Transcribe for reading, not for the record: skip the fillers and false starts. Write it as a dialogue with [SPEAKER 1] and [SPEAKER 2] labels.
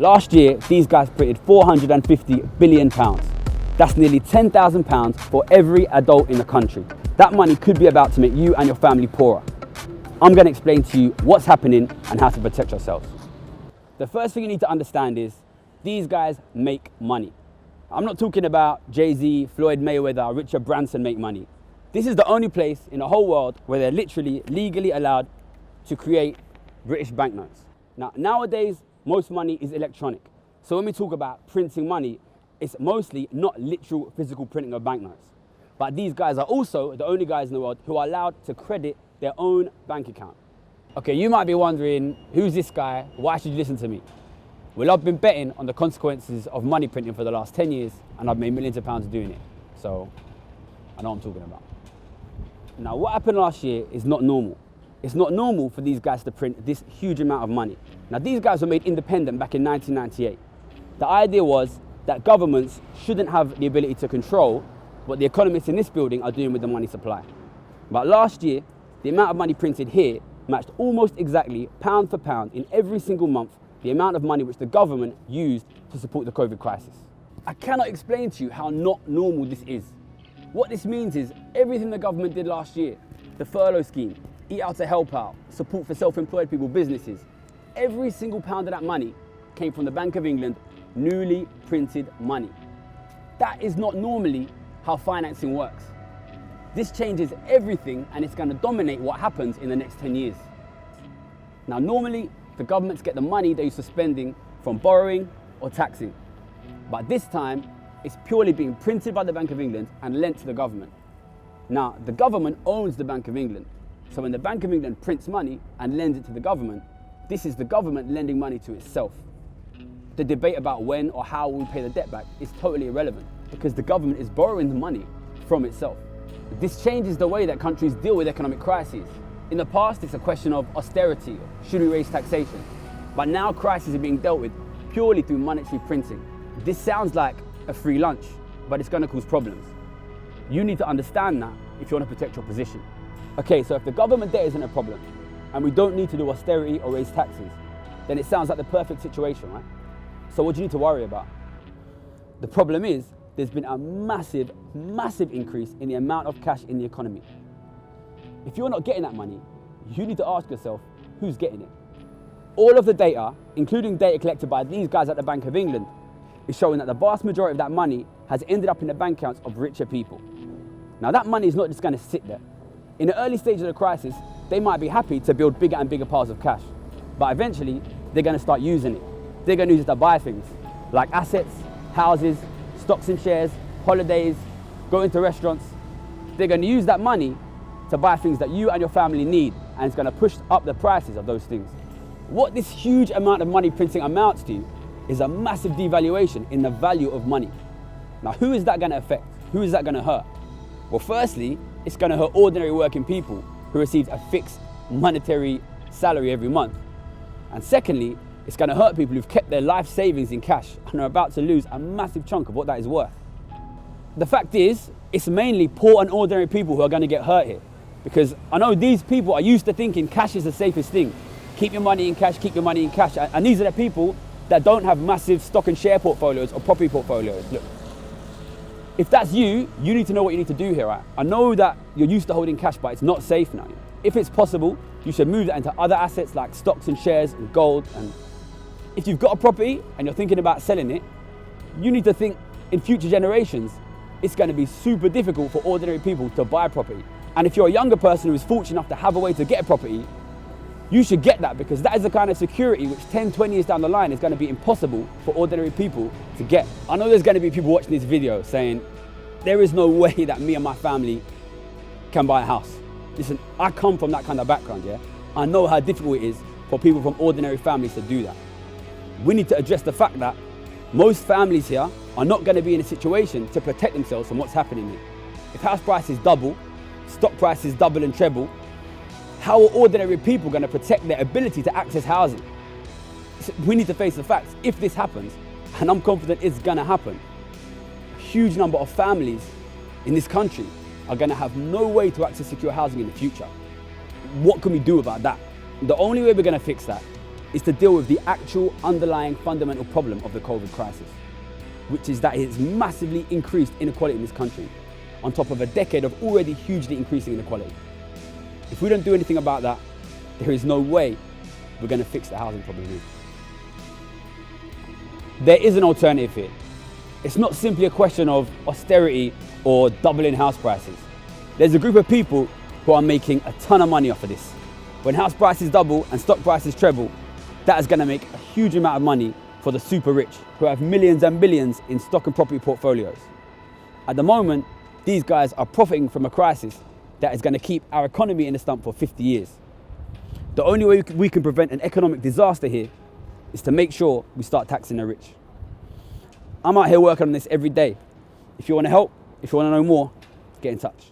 [SPEAKER 1] Last year, these guys printed £450 billion. That's nearly £10,000 for every adult in the country. That money could be about to make you and your family poorer. I'm going to explain to you what's happening and how to protect yourselves. The first thing you need to understand is these guys make money. I'm not talking about Jay-Z, Floyd Mayweather, Richard Branson make money. This is the only place in the whole world where they're literally legally allowed to create British banknotes. Now, nowadays, most money is electronic. So when we talk about printing money, it's mostly not literal physical printing of banknotes. But these guys are also the only guys in the world who are allowed to credit their own bank account. Okay, you might be wondering, who's this guy? Why should you listen to me? Well, I've been betting on the consequences of money printing for the last 10 years, and I've made millions of pounds doing it. So I know what I'm talking about. Now, what happened last year is not normal. It's not normal for these guys to print this huge amount of money. Now, these guys were made independent back in 1998. The idea was that governments shouldn't have the ability to control what the economists in this building are doing with the money supply. But last year, the amount of money printed here matched almost exactly, pound for pound, in every single month, the amount of money which the government used to support the COVID crisis. I cannot explain to you how not normal this is. What this means is everything the government did last year, the furlough scheme, Eat Out to Help Out, support for self-employed people, businesses, every single pound of that money came from the Bank of England, newly printed money. That is not normally how financing works. This changes everything, and it's going to dominate what happens in the next 10 years. Now, normally, the governments get the money they're used to spending from borrowing or taxing. But this time, it's purely being printed by the Bank of England and lent to the government. Now, the government owns the Bank of England. So when the Bank of England prints money and lends it to the government, this is the government lending money to itself. The debate about when or how we pay the debt back is totally irrelevant because the government is borrowing the money from itself. This changes the way that countries deal with economic crises. In the past, it's a question of austerity, should we raise taxation? But now crises are being dealt with purely through monetary printing. This sounds like a free lunch, but it's going to cause problems. You need to understand that if you want to protect your position. Okay, so if the government debt isn't a problem, and we don't need to do austerity or raise taxes, then it sounds like the perfect situation, right? So what do you need to worry about? The problem is, there's been a massive, massive increase in the amount of cash in the economy. If you're not getting that money, you need to ask yourself, who's getting it? All of the data, including data collected by these guys at the Bank of England, is showing that the vast majority of that money has ended up in the bank accounts of richer people. Now, that money is not just going to sit there. In the early stages of the crisis, they might be happy to build bigger and bigger piles of cash, but eventually, they're going to start using it. They're going to use it to buy things like assets, houses, stocks and shares, holidays, going to restaurants. They're going to use that money to buy things that you and your family need, and it's going to push up the prices of those things. What this huge amount of money printing amounts to is a massive devaluation in the value of money. Now, who is that going to affect? Who is that going to hurt? Well, firstly, it's going to hurt ordinary working people who receive a fixed monetary salary every month. And secondly, it's going to hurt people who've kept their life savings in cash and are about to lose a massive chunk of what that is worth. The fact is, it's mainly poor and ordinary people who are going to get hurt here. Because I know these people are used to thinking cash is the safest thing. Keep your money in cash, keep your money in cash. And these are the people that don't have massive stock and share portfolios or property portfolios. Look, if that's you, you need to know what you need to do here, right? I know that you're used to holding cash, but it's not safe now. If it's possible, you should move that into other assets like stocks and shares and gold. And if you've got a property and you're thinking about selling it, you need to think in future generations, it's going to be super difficult for ordinary people to buy property. And if you're a younger person who is fortunate enough to have a way to get a property, you should get that, because that is the kind of security which 10, 20 years down the line is going to be impossible for ordinary people to get. I know there's going to be people watching this video saying, there is no way that me and my family can buy a house. Listen, I come from that kind of background, yeah? I know how difficult it is for people from ordinary families to do that. We need to address the fact that most families here are not going to be in a situation to protect themselves from what's happening here. If house prices double, stock prices double and treble, how are ordinary people going to protect their ability to access housing? We need to face the facts. If this happens, and I'm confident it's going to happen, a huge number of families in this country are going to have no way to access secure housing in the future. What can we do about that? The only way we're going to fix that is to deal with the actual underlying fundamental problem of the COVID crisis, which is that it's massively increased inequality in this country, on top of a decade of already hugely increasing inequality. If we don't do anything about that, there is no way we're going to fix the housing problem here. There is an alternative here. It's not simply a question of austerity or doubling house prices. There's a group of people who are making a ton of money off of this. When house prices double and stock prices treble, that is going to make a huge amount of money for the super rich, who have millions and billions in stock and property portfolios. At the moment, these guys are profiting from a crisis that is going to keep our economy in the stump for 50 years. The only way we can prevent an economic disaster here is to make sure we start taxing the rich. I'm out here working on this every day. If you want to help, if you want to know more, get in touch.